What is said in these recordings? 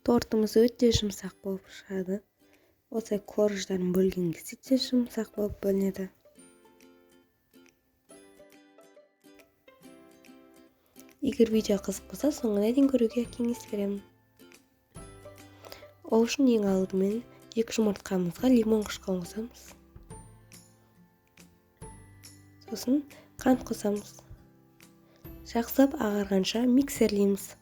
Тортумуз өтө жумсак болуп чыгады. Осылай корждарын бөлгөн кезде да жумсак болуп бөлүнөт. Эгер видео кызык болсо соңуна чейин көрүүгө кеңеш берем. Ол үчүн эң алдымен 2 жумурткабызга лимон кушкан кособуз. Сосын кант кособуз. Жаксап агарганча миксерлейбиз.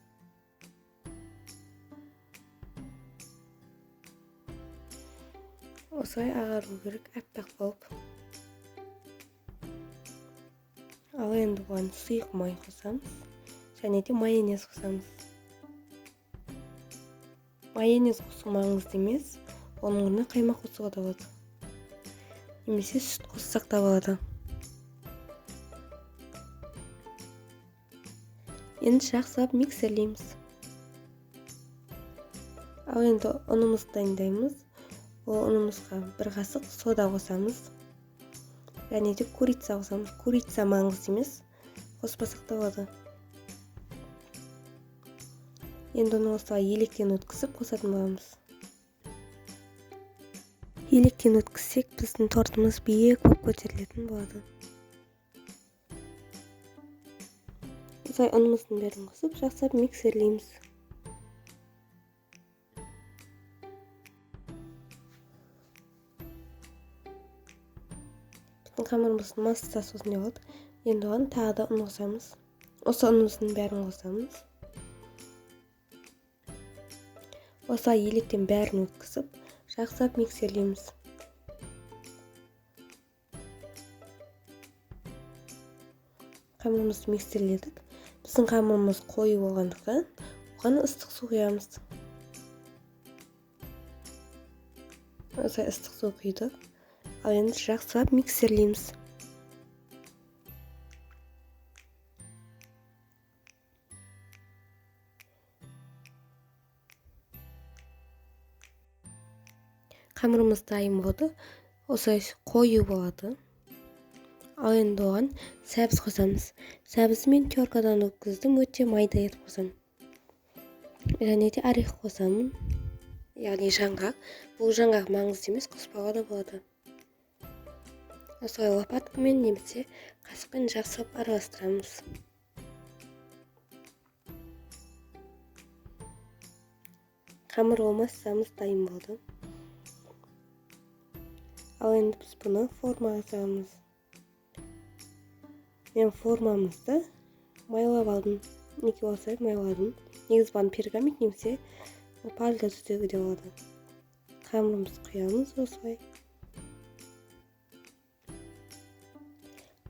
Осылай агаруу керек, аппак болуп. Ал энди буга сыйык май кособуз және де майонез кособуз. Майонез косуу маңызды эмес, онун ордуна каймак косууга да болот. Немесе сүт коссак да болот. Энди жаксап миксерлейбиз. Ал энди унубузду дайындайбыз. Унубузга 1 касык сода кособуз. Және де курица кособуз. Курица маңызды эмес, коспасак да болот. Енді оны осылай електен өткізіп қосатын боламыз. Електен өткізсек, біздің тортымыз биік болып көтерілетін болады. Осылай ұнымыздың бәрін қосып, жақсылап миксерлейміз. Біздің қамырымыздың массасы осындай болады. Енді оған тағы да ұн қосамыз. Осы ұнымыздың бәрін қосамыз. Осылай електен бәрін өткізіп, жақсылап миксерлейміз. Қамырымызды миксерледік. Біздің қамырымыз қою болғандықтан, оған ыстық су құямыз. Осылай ыстық су құйдық. Ал енді жақсылап миксерлейміз. Қамырымыз дайын болды. Осылай қою болады. Ал енді оған сәбіз қосамыз. Сәбізді мен теркадан өткіздім, өте майда етіп қосам. Және де орех қосамын. Яғни жаңғақ. Бұл жаңғақ маңызды емес, қоспауға да болады. Осылай лопаткамен немесе қасықпен жақсылап араластырамыз. Қамыр массамыз дайын болды. Ал енді біз бұны формаға саламыз. Мен формамызды майлап алдым. Неге болса майладым. Негізі бұны пергамент немесе пальто түтігі де болады. Қамырымызды құямыз осылай.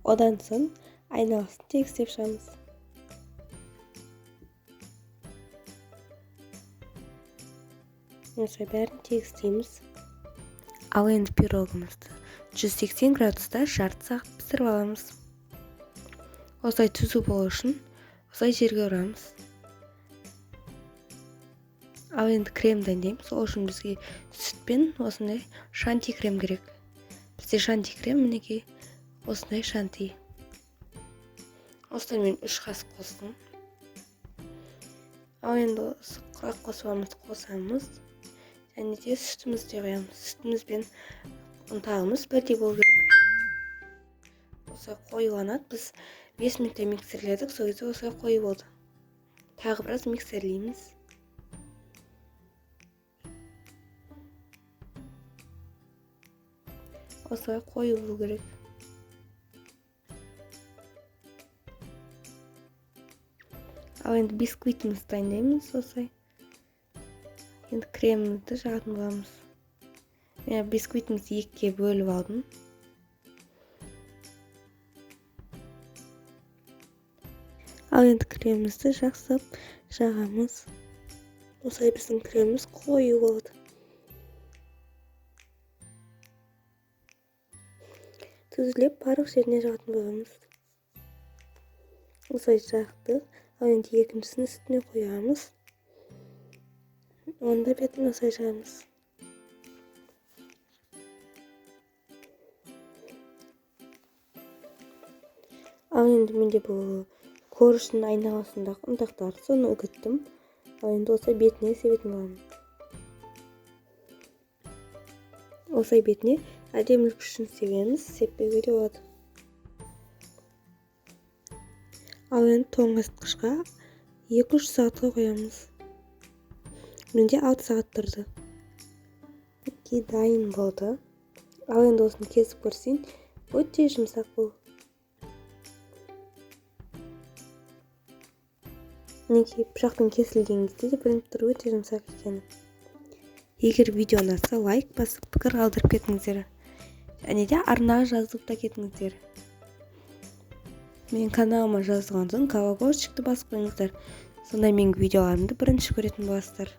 Одан соң айналасын тегістеп шығамыз. Осылай бәрін тегістейміз. Ал енді пирогымызды 180 градуста жарты сағат пісіріп аламыз. Осылай түзу болу үшін осылай жерге ұрамыз. Ал енді крем дайындаймыз. Ол үшін бізге сүт пен осындай шанти крем керек. Бізде шанти крем мінекей осындай шанти. Осылай мен 3 қасық қостым. Ал енді құрақ қосуымызды қосамыз. Және де сүтімізді құямыз. Сүтімізбен ұнтағымыз бірдей болу керек. Осылай қоюланады. Біз 5 минутта миксерледік, сол кезде осылай қою болды. Тағы біраз миксерлейміз. Осылай қою болу керек. Ал енді бисквитімізді дайындаймыз осылай. Енді кремімізді жағатын боламыз. Мен бисквитімізді 2-ге бөліп алдым. Ал енді кремімізді жақсылап жағамыз. Осылай біздің креміміз қою болады. Түзілеп барлық жеріне жағатын боламыз. Осылай жақтық. Ал енді екіншісін үстіне қоямыз. Онда бетін осылай жағамыз. Ал енді менде бұл корждың айналасындағы ұнтақтар, соны үгіттім. Ал енді осылай бетіне себетін боламын. Осылай бетіне әдемілік үшін себеміз, сеппеуге де болады. Ал енді тоңазытқышқа 2-3 сағатқа қоямыз. Менде 6 сағат тұрды. Мінекей дайын болды. Ал енді осыны кесіп көрсең, өте жұмсақ бұл. Мінекей пышақпен кесілген кезде де білініп тұр, өте жұмсақ екені. Егер видео ұнаса, лайк басып, пікір қалдырып кетіңіздер. Және де арнаға жазылып та кетіңіздер. Мен каналыма жазылған соң колокольчикті басып қойыңыздар. Сонда менің видеоларымды бірінші көретін боласыздар.